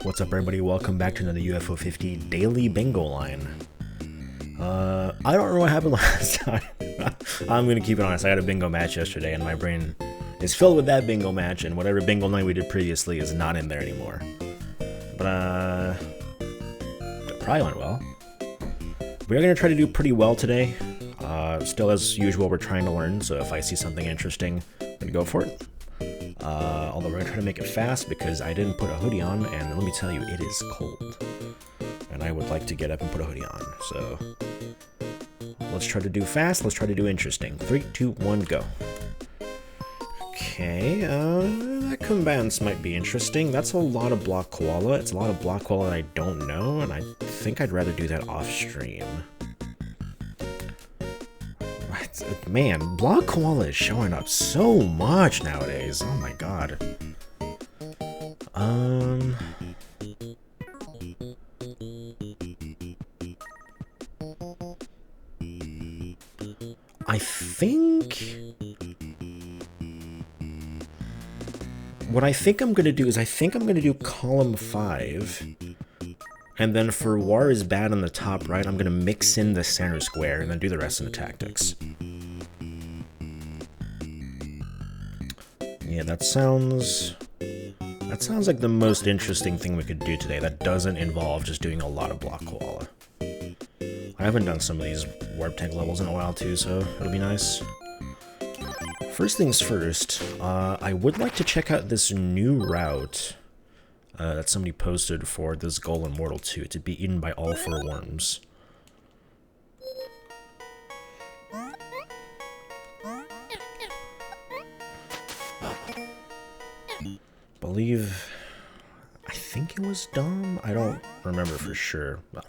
What's up, everybody? Welcome back to another UFO 50 daily bingo line. I don't remember what happened last time. I'm gonna keep it honest. I had a bingo match yesterday, and my brain is filled with that bingo match, and whatever bingo line we did previously is not in there anymore. But it probably went well. We are gonna try to do pretty well today. Still, as usual, we're trying to learn. So if I see something interesting, I'm gonna go for it. Although we're gonna try to make it fast because I didn't put a hoodie on, and let me tell you, it is cold. And I would like to get up and put a hoodie on, so let's try to do fast, let's try to do interesting. 3, 2, 1, go. Okay, that combats might be interesting. That's a lot of block koala. It's a lot of block koala that I don't know, and I think I'd rather do that off stream. Man, block koala is showing up so much nowadays. Oh my god. I think what I think I'm gonna do is I'm gonna do column 5. And then for war is bad on the top right, I'm gonna mix in the center square and then do the rest of the tactics. Yeah, that sounds like the most interesting thing we could do today that doesn't involve just doing a lot of block koala. I haven't done some of these warp tank levels in a while too, so it'll be nice. First things first, I would like to check out this new route that somebody posted for this goal in Mortal 2, to be eaten by all 4 worms. I think it was Dom? I don't remember for sure. Well,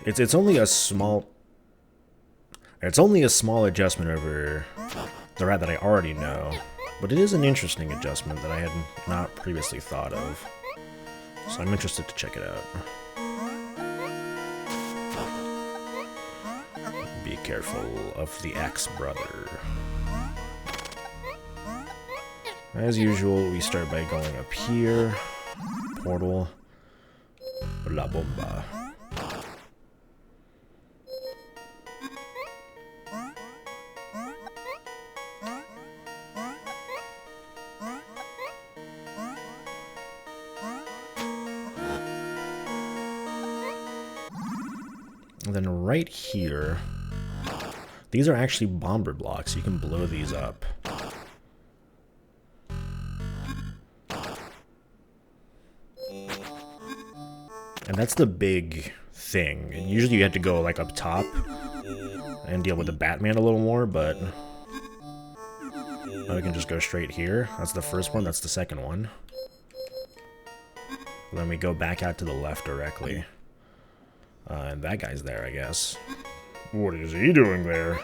it's only a small adjustment over the route that I already know, but it is an interesting adjustment that I had not previously thought of, so I'm interested to check it out. Be careful of the axe brother. As usual, we start by going up here. Portal. La bomba. And then right here, these are actually bomber blocks. You can blow these up. And that's the big thing. And usually you have to go like up top and deal with the Batman a little more, but now we can just go straight here. That's the first one, that's the second one. And then we go back out to the left directly. And that guy's there, I guess. What is he doing there?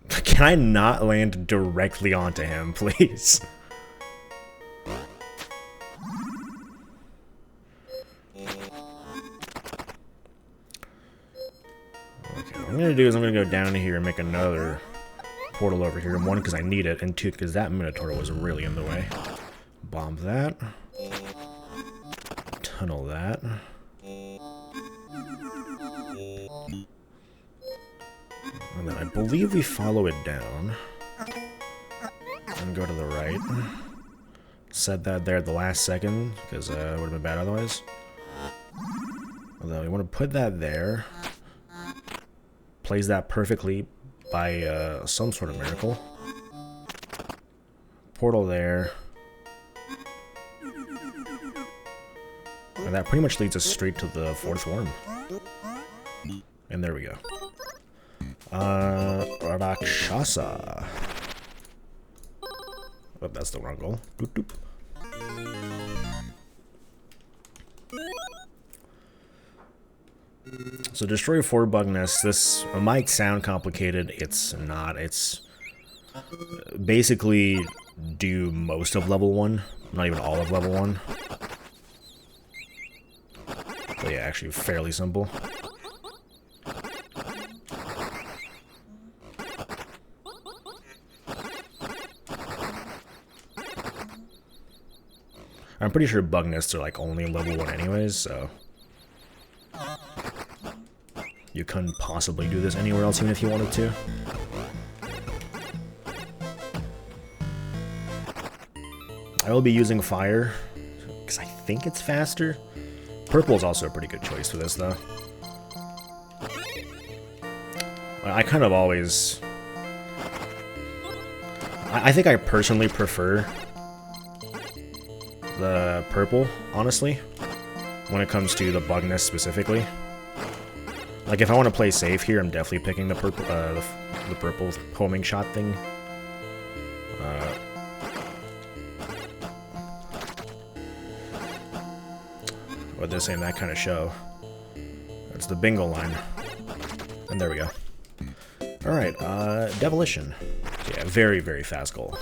Can I not land directly onto him, please? What I'm gonna do is I'm gonna go down here and make another portal over here. 1, because I need it, and 2, because that Minotaur was really in the way. Bomb that. Tunnel that. And then I believe we follow it down. And go to the right. Said that there at the last second, because it would have been bad otherwise. Although we want to put that there. Plays that perfectly by some sort of miracle. Portal there. And that pretty much leads us straight to the 4th worm. And there we go. Rakshasa. Oh, that's the wrong goal. Doop, doop. So destroy 4 bug nests. This might sound complicated. It's not. It's basically do most of level 1, not even all of level 1. But yeah, actually fairly simple. I'm pretty sure bug nests are like only level 1 anyways, so you couldn't possibly do this anywhere else even if you wanted to. I will be using fire, because I think it's faster. Purple is also a pretty good choice for this, though. I kind of always... I think I personally prefer the purple, honestly, when it comes to the bug nest specifically. Like, if I want to play safe here, I'm definitely picking the purple, the purple homing shot thing. What they're saying, that kind of show. That's the bingo line. And there we go. Alright, Demolition. Yeah, very, very fast goal.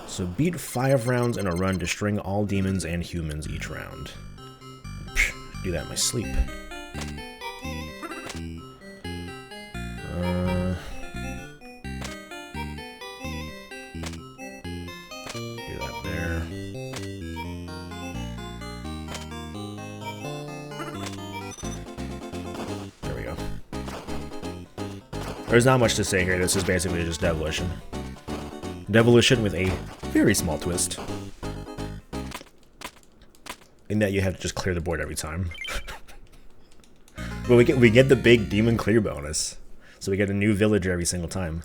So beat 5 rounds in a run, destroying all demons and humans each round. Psh, do that in my sleep. Do that there. There we go. There's not much to say here. This is basically just Demolition. Demolition with a very small twist. In that you have to just clear the board every time. But we get the big demon clear bonus. So we get a new villager every single time.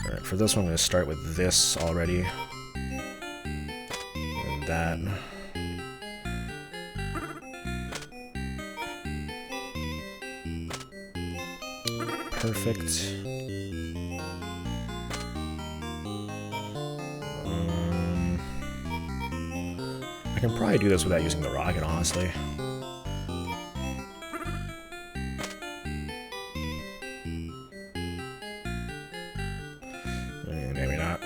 Alright, for this one I'm going to start with this already. And that. Perfect. I can probably do this without using the rocket, honestly. Maybe not.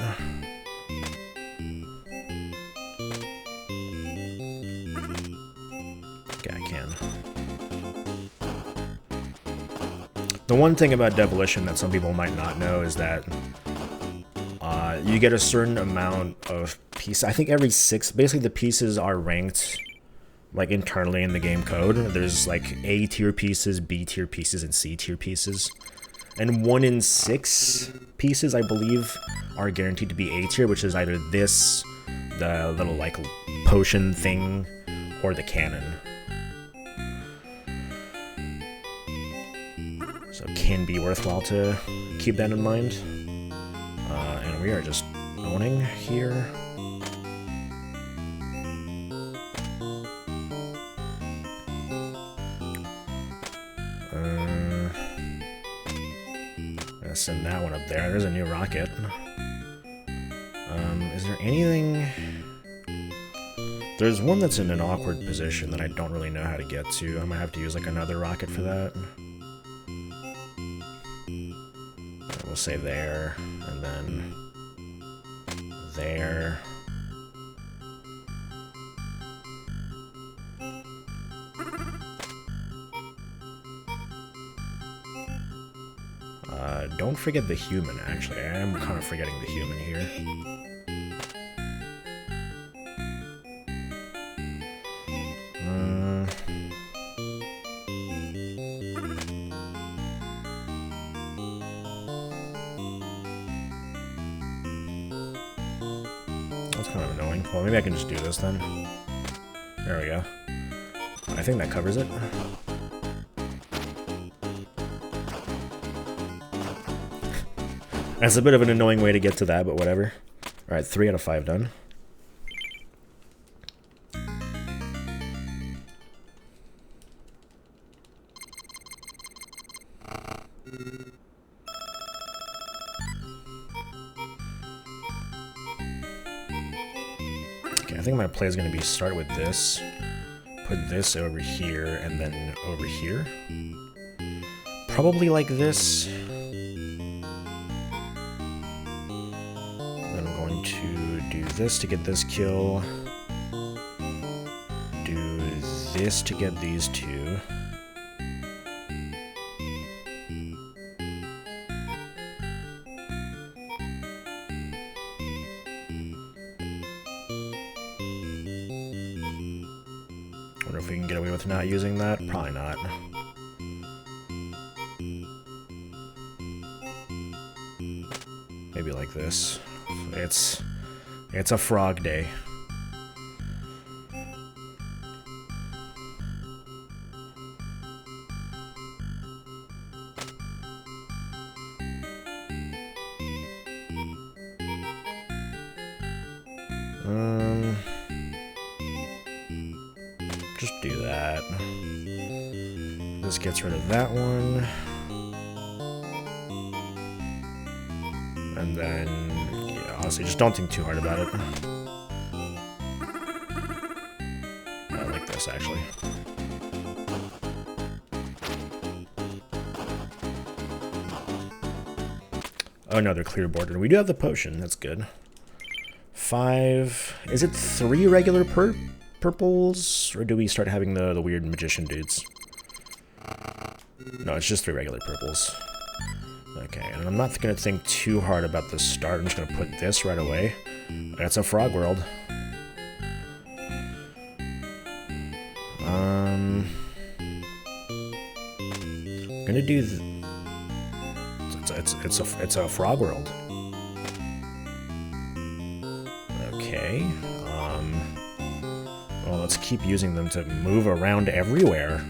Okay, I can. The one thing about Demolition that some people might not know is that you get a certain amount of pieces. I think every 6, basically the pieces are ranked like internally in the game code. There's like A tier pieces, B tier pieces, and C tier pieces. And 1 in 6 pieces, I believe, are guaranteed to be A tier, which is either this, the little like potion thing, or the cannon. So it can be worthwhile to keep that in mind. And we are just owning here. Gonna send that one up there. There's a new rocket. Is there anything... There's one that's in an awkward position that I don't really know how to get to. I might have to use like another rocket for that. We'll say there, and then there. Don't forget the human, actually. I am kind of forgetting the human here. That's kind of annoying. Well, maybe I can just do this then. There we go. I think that covers it. That's a bit of an annoying way to get to that, but whatever. Alright, 3 out of 5 done. Okay, I think my play is going to be start with this, put this over here, and then over here. Probably like this. This to get this kill, do this to get these 2, get away with not using that? Probably not. Maybe like this. It's a frog day. Just do that. This gets rid of that one. And then, yeah, honestly, just don't think too hard about it. I like this, actually. Oh no, they're clear bordered. We do have the potion, that's good. 5... Is it 3 regular purples? Or do we start having the weird magician dudes? No, it's just 3 regular purples. Okay, and I'm not going to think too hard about the start. I'm just going to put this right away. That's a frog world. I'm going to do... It's a frog world. Okay. Well, let's keep using them to move around everywhere.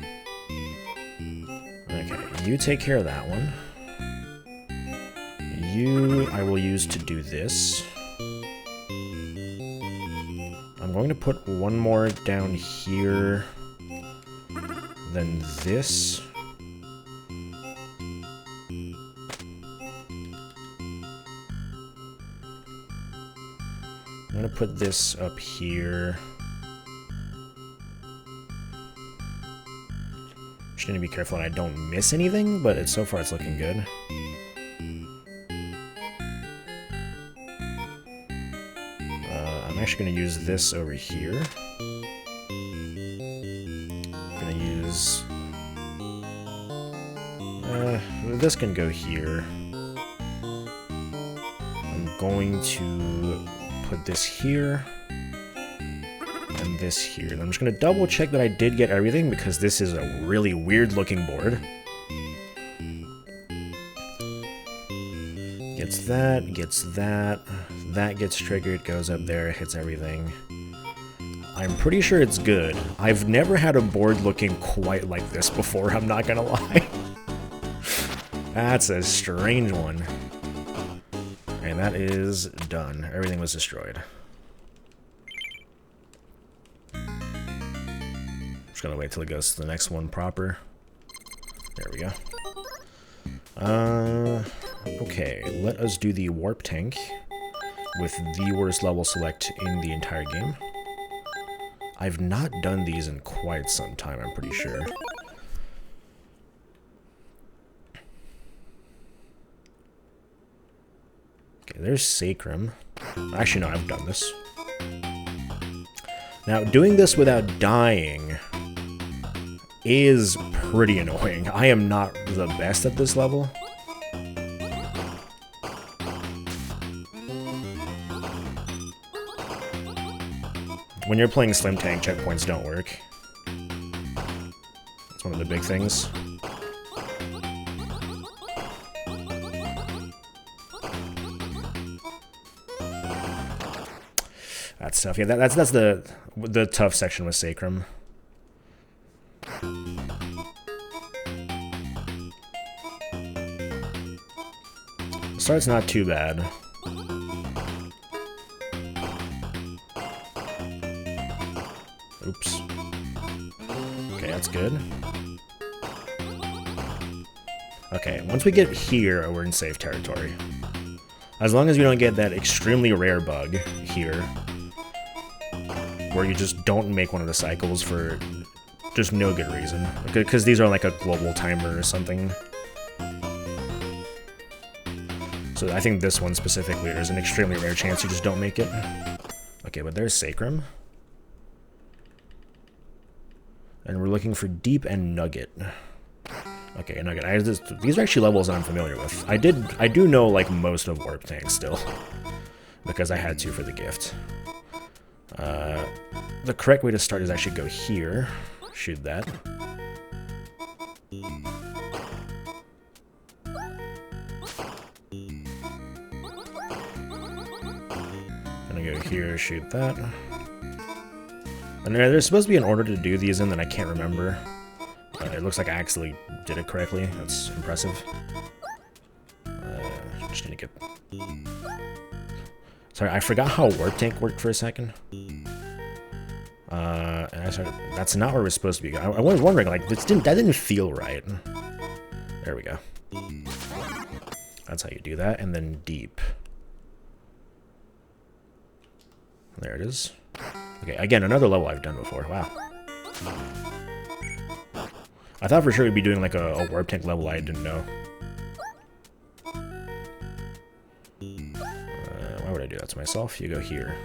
Okay, you take care of that one. You, I will use to do this. I'm going to put one more down here. Then this. I'm going to put this up here. Just need to be careful and I don't miss anything, but so far it's looking good. I'm actually going to use this over here. I'm going to use... this can go here. I'm going to put this here. And this here. And I'm just going to double check that I did get everything because this is a really weird looking board. Gets that, that gets triggered, goes up there, hits everything. I'm pretty sure it's good. I've never had a board looking quite like this before, I'm not gonna lie. That's a strange one. And that is done. Everything was destroyed. Just gonna wait till it goes to the next one proper. There we go. Okay, let us do the warp tank with the worst level select in the entire game. I've not done these in quite some time, I'm pretty sure. Okay, there's Sacrum. Actually, no, I've done this. Now, doing this without dying is pretty annoying. I am not the best at this level. When you're playing Slim Tank, checkpoints don't work. That's one of the big things. That's tough. Yeah, that's the tough section with Sacrum. Start's not too bad. Oops. Okay, that's good. Okay, once we get here, we're in safe territory. As long as we don't get that extremely rare bug here, where you just don't make one of the cycles for just no good reason. Because these are like a global timer or something. So I think this one specifically, there's an extremely rare chance you just don't make it. Okay, but there's Sacrum. And we're looking for Deep and Nugget. Okay, Nugget. These are actually levels I'm familiar with. I do know like most of Warp Tank still. Because I had to for the gift. The correct way to start is actually go here. shoot that. Gonna go here, shoot that. And there's supposed to be an order to do these in that I can't remember. It looks like I actually did it correctly. That's impressive. Just need to get... Sorry, I forgot how Warp Tank worked for a second. And I started... That's not where we're supposed to be. I was wondering, like, that didn't feel right. There we go. That's how you do that. And then deep. There it is. Okay, again, another level I've done before. Wow. I thought for sure we'd be doing like a Warp Tank level I didn't know. Why would I do that to myself? You go here.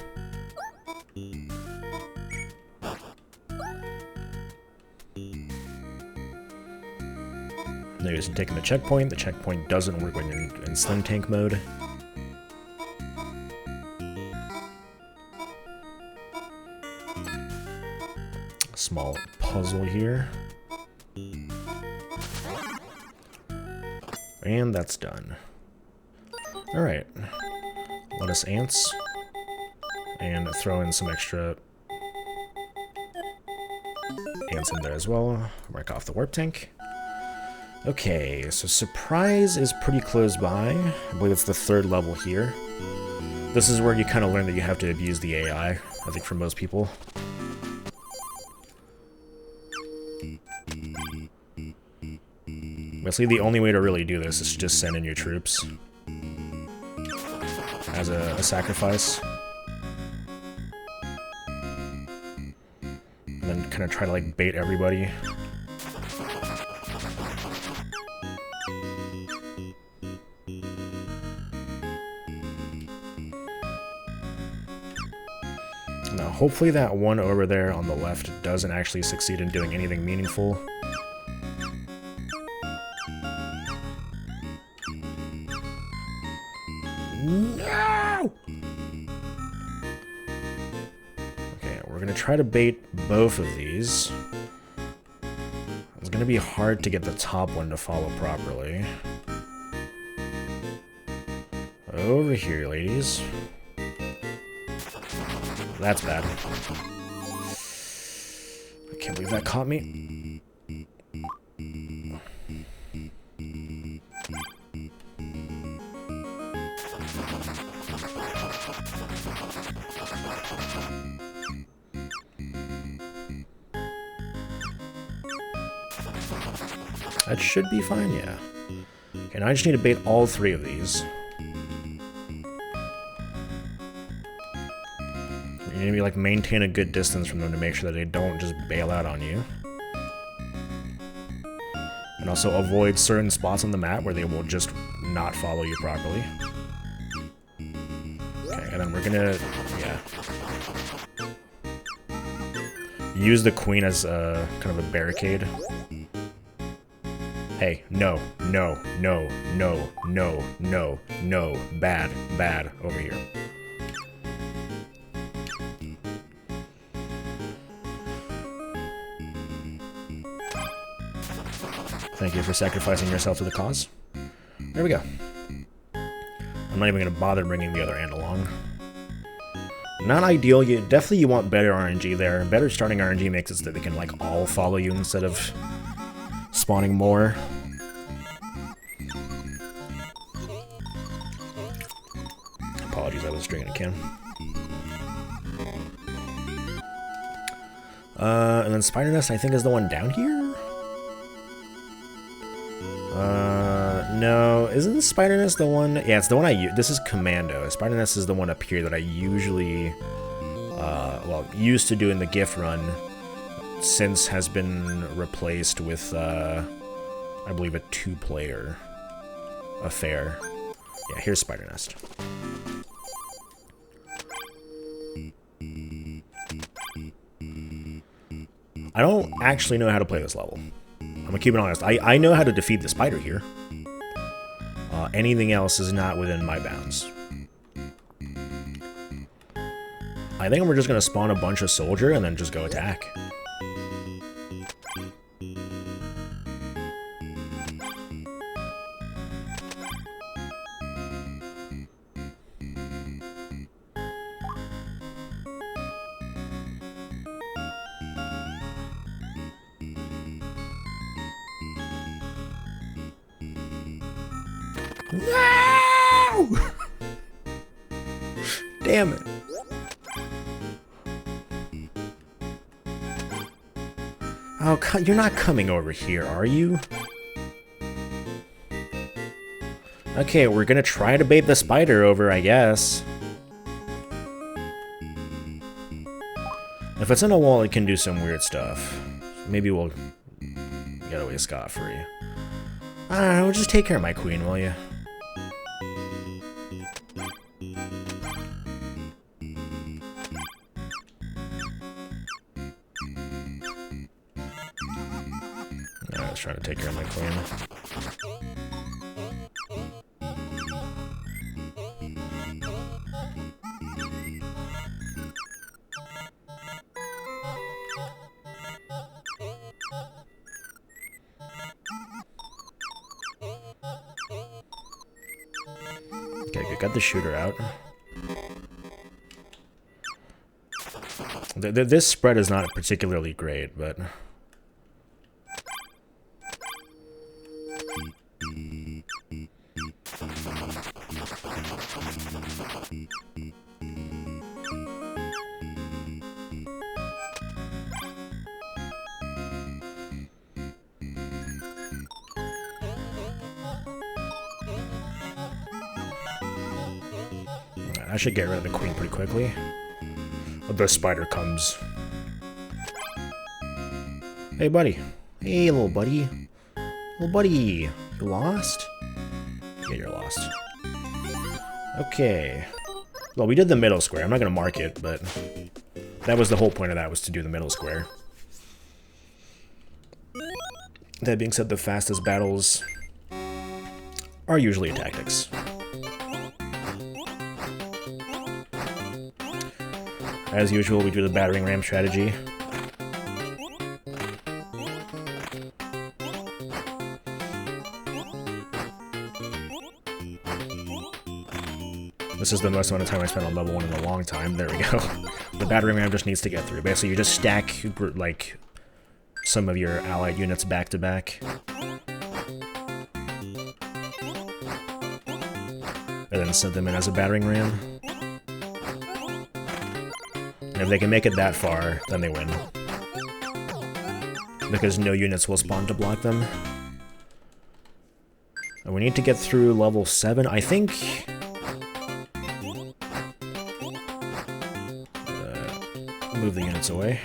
There's taking the checkpoint. The checkpoint doesn't work when you're in Slim Tank mode. Small puzzle here. And that's done. Alright. Let us ants. And throw in some extra ants in there as well. Mark off the warp tank. Okay, so surprise is pretty close by. I believe it's the 3rd level here. This is where you kind of learn that you have to abuse the AI, I think for most people. Basically, the only way to really do this is to just send in your troops as a sacrifice. And then kind of try to, like, bait everybody. Now, hopefully that one over there on the left doesn't actually succeed in doing anything meaningful. No! Okay, we're gonna try to bait both of these. It's gonna be hard to get the top one to follow properly. Over here, ladies. That's bad. I can't believe that caught me. That should be fine, yeah. Okay, now I just need to bait all 3 of these. You need to like maintain a good distance from them to make sure that they don't just bail out on you. And also avoid certain spots on the map where they will just not follow you properly. Okay, and then we're gonna, yeah. Use the queen as kind of a barricade. Hey, no, no, no, no, no, no, no, bad, bad, over here. Thank you for sacrificing yourself to the cause. There we go. I'm not even going to bother bringing the other ant along. Not ideal. Definitely you want better RNG there. Better starting RNG makes it so that they can like all follow you instead of spawning more. Apologies, I was drinking a can. And then Spider Nest, I think, is the one down here? No, isn't Spider Nest the one? Yeah, it's the one I use. This is Commando. Spider Nest is the one up here that I usually, well, used to do in the gift run, since has been replaced with, I believe, a 2-player affair. Yeah, here's Spider Nest. I don't actually know how to play this level. I'm gonna keep it honest. I know how to defeat the spider here. Anything else is not within my bounds. I think we're just gonna spawn a bunch of soldier and then just go attack. No! Damn it. Oh, you're not coming over here, are you? Okay, we're gonna try to bait the spider over, I guess. If it's in a wall, it can do some weird stuff. Maybe we'll get away scot-free. I don't know, just take care of my queen, will you? I was trying to take care of my queen. Okay, got the shooter out. This spread is not particularly great, but... I should get rid of the queen pretty quickly. The spider comes. Hey, buddy. Hey, little buddy. Little buddy. You lost? Yeah, you're lost. Okay. Well, we did the middle square. I'm not going to mark it, but that was the whole point of that, was to do the middle square. That being said, the fastest battles are usually tactics. As usual, we do the battering ram strategy. This is the most amount of time I spent on level 1 in a long time. There we go. The battering ram just needs to get through. Basically, you just stack, like, some of your allied units back to back. And then send them in as a battering ram. And if they can make it that far, then they win. Because no units will spawn to block them. And we need to get through level 7, I think. Move the units away.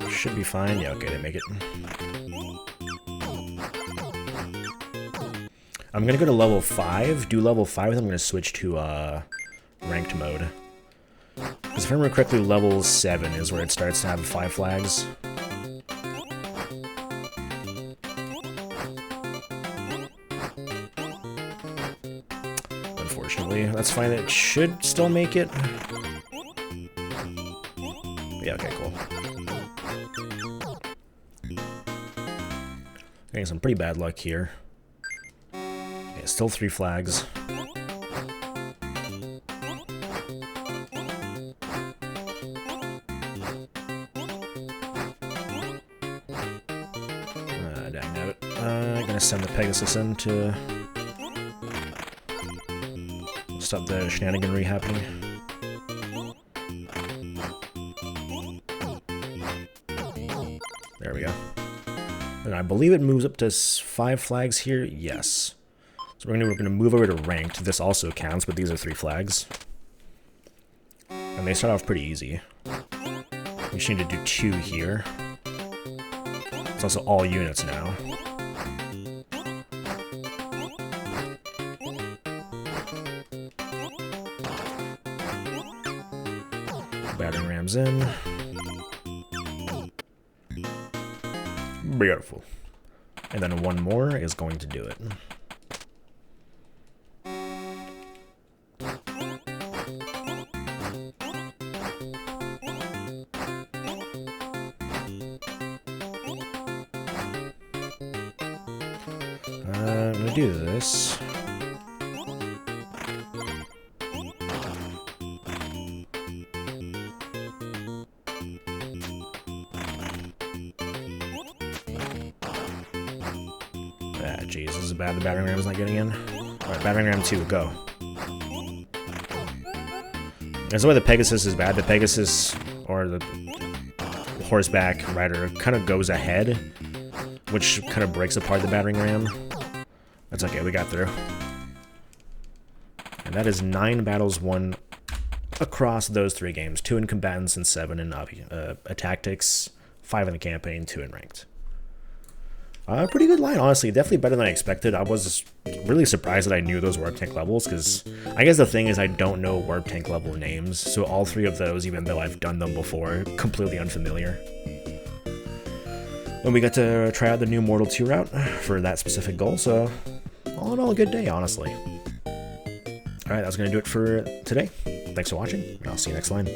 Should be fine. Yeah, okay, they make it. I'm gonna go to level 5, do level 5, and I'm gonna switch to ranked mode. Because if I remember correctly, level 7 is where it starts to have 5 flags. Unfortunately, that's fine. It should still make it. Yeah, okay, cool. Getting some pretty bad luck here. Yeah, still 3 flags. Dang it. I'm gonna send the Pegasus in to stop the shenaniganry happening. There we go. And I believe it moves up to 5 flags here. Yes. So we're gonna move over to ranked. This also counts, but these are 3 flags. And they start off pretty easy. We just need to do 2 here. It's also all units now. Battering rams in. Beautiful. And then 1 more is going to do it. I'm gonna do this. Ah, jeez, this is bad. The battering ram's not getting in. Alright, battering ram 2, go. That's why the Pegasus is bad. The Pegasus, or the horseback rider, kind of goes ahead, which kind of breaks apart the battering ram. That's okay, we got through. And that is 9 battles won across those 3 games. 2 in combatants and 7 in tactics, 5 in the campaign, 2 in ranked. Pretty good line, honestly. Definitely better than I expected. I was really surprised that I knew those warp tank levels, because I guess the thing is I don't know warp tank level names, so all 3 of those, even though I've done them before, completely unfamiliar. And we got to try out the new Mortal 2 route for that specific goal, so all in all, a good day, honestly. Alright, that's going to do it for today. Thanks for watching, and I'll see you next time.